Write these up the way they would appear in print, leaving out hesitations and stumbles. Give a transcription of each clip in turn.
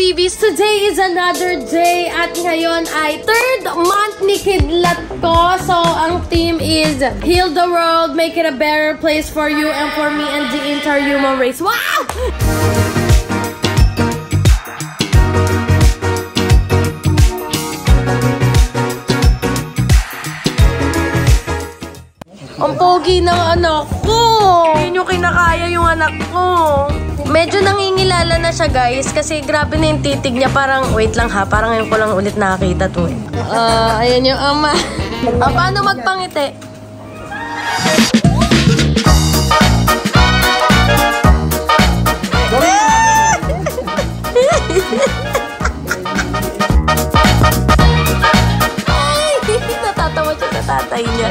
BBs! Today is another day at ngayon ay 3rd month ni Kidlat ko. So, ang theme is Heal the World, Make it a better place for you and for me and the entire human race. Wow! Ang pogi ng anak ko! Hindi nyo kinakaya yung anak ko. Medyo nangingilala na siya, guys. Kasi grabe na yung titig niya. Parang, wait lang ha. Parang ngayon ko lang ulit nakakita to eh. Ayan yung ama. Paano magpangiti? Ay! Natatawa siya sa tatay niya.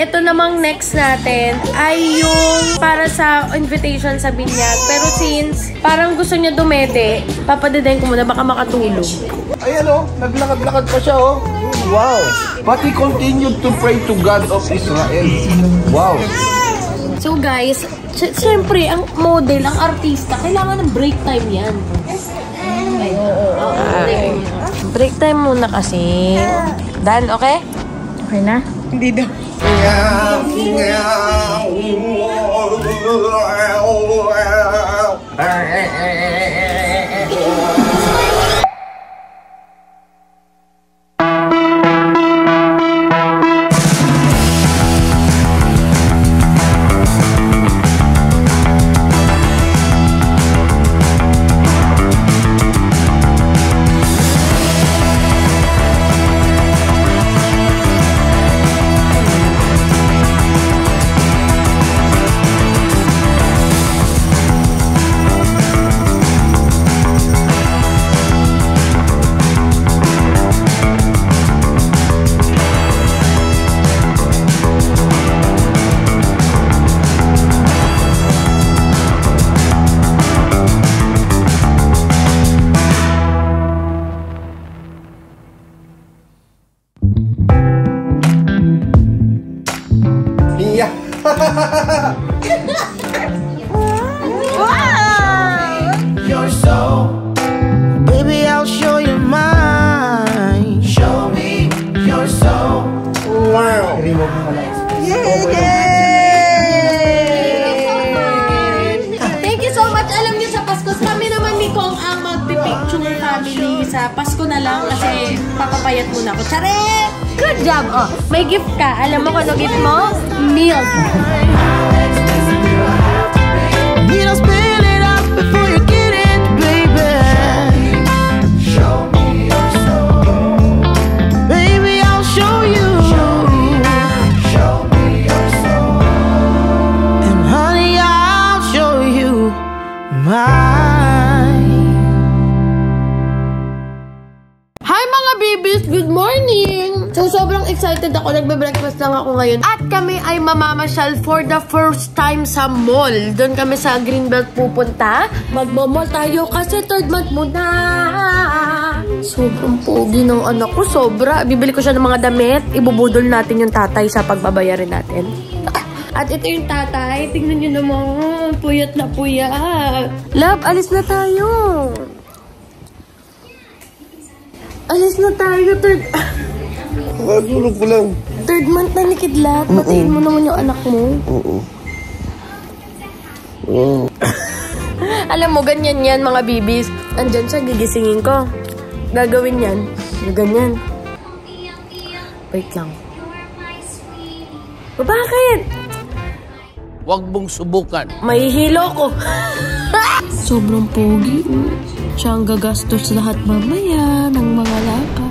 Ito namang next natin ay yung para sa invitation sa binyag. Pero since parang gusto niya dumede, papadadayin ko muna baka makatulog. Ayan o, naglakad-lakad pa siya o. Wow! But he continued to pray to God of Israel. Wow! So guys, syempre ang model, ang artista, kailangan ng break time yan. Break time muna kasi. Dan, okay? Okay na? Hindi daw. You're so, baby, I'll show you mine. Show me your soul. Wow. Thank you so much. Alam niyo sa Pasko, kami naman ni Kong ang magpipicture family sa Pasko na lang kasi papapayat muna ako. Charet! Good job! Oh, may gift ka. Alam mo kung ano gift mo? Milk. You don't spill it up before you get it, baby. Show me your soul. Baby, I'll show you. Show me your soul. And honey, I'll show you mine. Hi mga babies! Good morning! So, sobrang excited ako. Nagbe-breakfast lang ako ngayon. At kami ay mamamasyal for the first time sa mall. Doon kami sa Greenbelt pupunta. Magmamall tayo kasi 3rd month muna. Sobrang pogi ng anak ko. Sobra. Bibili ko siya ng mga damit. Ibubudol natin yung tatay sa pagbabayarin natin. At ito yung tatay. Tingnan nyo naman. Puyat na puyat. Love, alis na tayo. Alis na tayo. Tulog ko lang. 3rd month na ni Kidlat. Patayin mo naman yung anak mo. Alam mo, ganyan yan mga bibis. Andyan siya, gigisingin ko. Gagawin yan. Ganyan. Wait lang. Bakit? Huwag mong subukan. May hilo ko. Sobrang pogi. Siya ang gagastos lahat mamaya ng mga laka.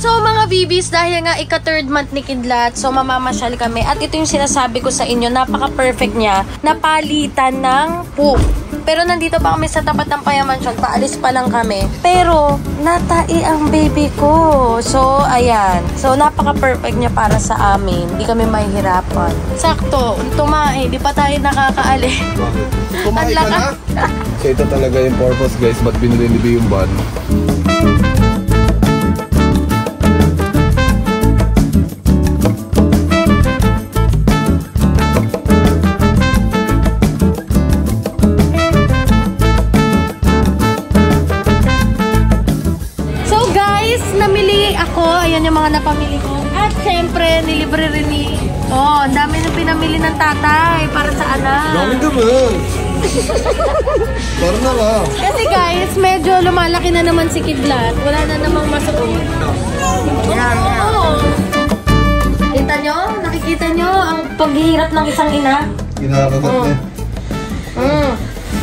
So mga Bibis, dahil nga ika-third month ni Kidlat, so mamamasyal kami. At ito yung sinasabi ko sa inyo, napaka-perfect niya, napalitan ng poop. Pero nandito pa kami sa tapat ng Payamansyon, paalis pa lang kami. Pero, natai ang baby ko. So, ayan. So, napaka-perfect niya para sa amin. Hindi kami mahihirapan. Sakto, tumae, di pa tayo nakakaali. Kumain ka na? So, ito talaga yung purpose, guys. Ba't binili ni B yung ban? Ayan yung mga napamili ko. At syempre, nilibre rin ni... Oh, ang dami na pinamili ng tatay para sa anak. Dami naman! Para na lang. Kasi guys, medyo lumalaki na naman si Kidlat. Wala na namang masuot. Yan. Kita nyo? Nakikita nyo ang paghihirap ng isang ina? Kinakagat niya.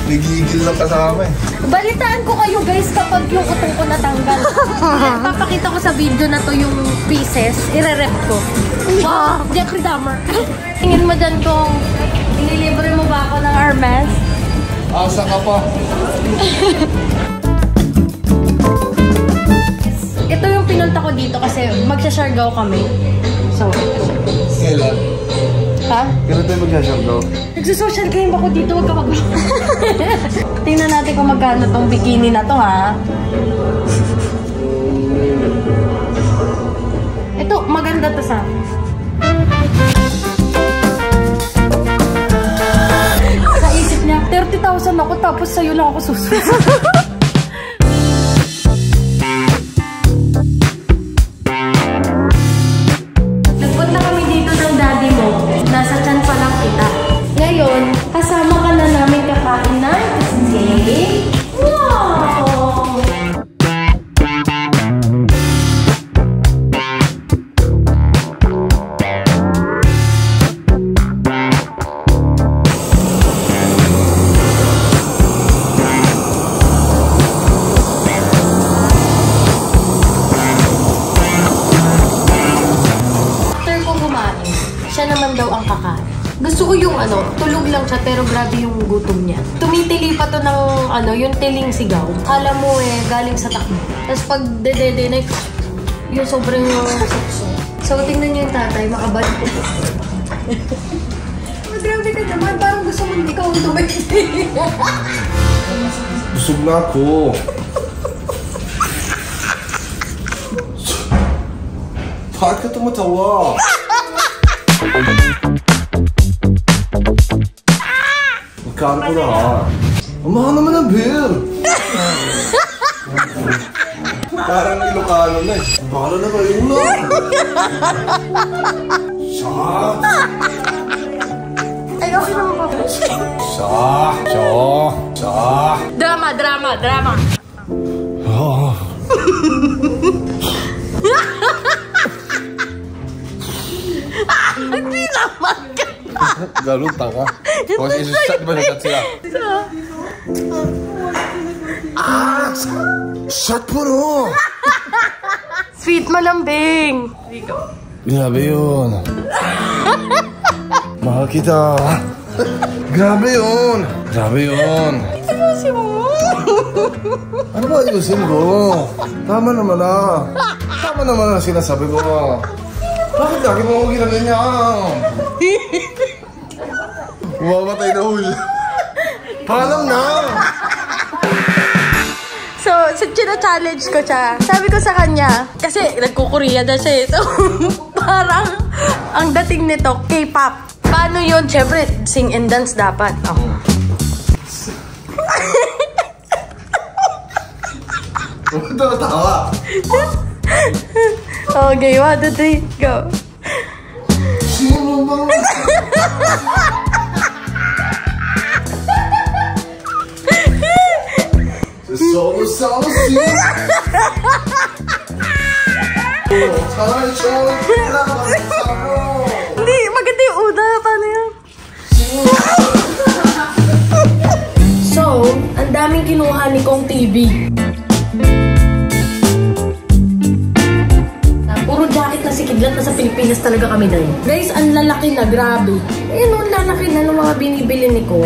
Nagigil lang kasama eh. Balitaan ko kayo guys kapag yung utong ko natanggal. Papakita ko sa video na to yung pieces. Ire-rep ko. Wow! Jeffrey Dahmer. Tingin mo dyan kung inilibre mo ba ako ng Hermes? Asa ka pa? Ito yung pinunta ko dito kasi magsha-Siargao kami. So, Kailan? ha? Kailan tayo magsha-Siargao? Nagsusocial game ako dito, huwag ka mag- Tingnan natin kung magkano tong bikini na to, ha? Ito, maganda to sa... Sa isip niya, 30,000 ako tapos sa'yo lang ako susunod. Nagpunta kami dito ng daddy mo. Nasa tiyan pa lang kita. Ngayon, kasama ka na namin kakain ng steak. Wow! After kong kumain, siya naman daw ang kakain. Gusto ko yung tulog lang siya pero grabe yung gutom niya. Tumitili pa to ng yung tiling sigaw. Kala mo galing sa takbo. Tapos pag dedede na yung sobrang sukso. So tingnan niyo yung tatay, makabad. Grabe ka naman, parang gusto mo ikaw ang tumitili. Busog na ako. Bakit ka tumatawa? Magkano ko na ha? Umaka naman ang beer! Parang Ilocano na eh. Baka na kayo lang! Shot! Ay, okay naman po. Shot! Drama. Oh. Hindi naman ka. Galong tanga. Kung isa-shot ba na-shot sila? Shot mo no! Sweet malambing. Grabe yun. Mahal kita. Grabe yun. Ayusin mo. Ano ba ayusin ko? Tama naman na sinasabi ko. Bakit lagi mo ako ginaganyan? Umamatay na hul. Paalam na! So, challenge ko siya. Sabi ko sa kanya, kasi nagkukorea na siya eh. So, parang ang dating nito, K-pop. Paano yun? Siyempre, sing and dance dapat. Oh. Huwag ka tawa. Okay, 1, 2, 3, go. Sino ba? Solo sing. Hindi, maganda yung una. Paano yun? So, ang daming kinuha ni Kong TV. Puro si Kidlat, nasa Pilipinas talaga kami na yun. Guys, ang lalaki na, grabe. Ayun, ang lalaki na ng mga binibili ni ko.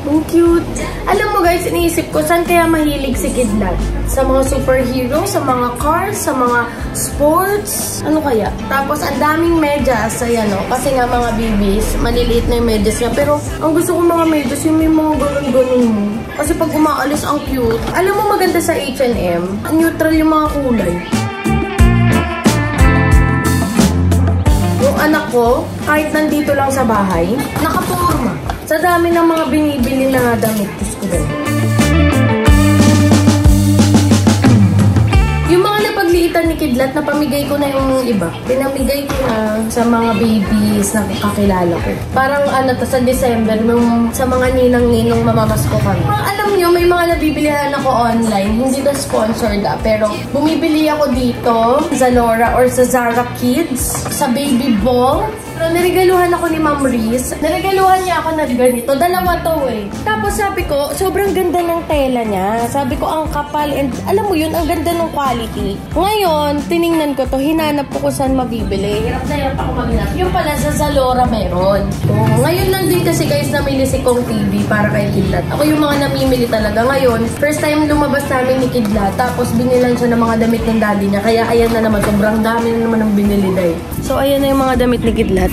Ang cute. Alam mo guys, iniisip ko, saan kaya mahilig si Kidlat? Sa mga superhero, sa mga cars, sa mga sports, ano kaya? Tapos, ang daming medyas, ayan o, kasi nga mga babies, maliliit na yung medyas niya. Pero, ang gusto ko mga medyas, yung may mga ganun-ganun mo. Kasi pag umaalis, ang cute. Alam mo maganda sa H&M, neutral yung mga kulay. Yung anak ko, kahit nandito lang sa bahay, nakaporma. Sa dami ng mga binibili na damit, Diyos ko din. Yung mga napagliitan ni Kidlat, napamigay ko na yung iba. Pinamigay ko na sa mga babies na kakilala ko. Parang ano to, sa December, sa mga ninang-ninong mamamasko kami. Alam nyo, may mga nabibilihan ako online, hindi na sponsored pero bumibili ako dito sa Zalora or sa Zara Kids, sa Baby Ball. Pero narigaluhan ako ni Ma'am Riz. Narigaluhan niya ako na ganito. Dalawa to eh. Tapos sabi ko, sobrang ganda ng tela niya. Sabi ko, ang kapal. And alam mo yun, ang ganda ng quality. Ngayon, tiningnan ko to. Hinanap ko kung saan mabibili. Hirap na hirap ako maghanap. Yung pala sa Zalora meron. So, ngayon lang din kasi guys, namili si Kong TV para kay Kidlat. Ako yung mga namimili talaga. Ngayon, first time lumabas namin ni Kidlat. Tapos binilan siya ng mga damit ng daddy niya. Kaya ayan na naman, sobrang dami na naman ang binili dahil. So, ayan na yung mga damit ni Kidlat.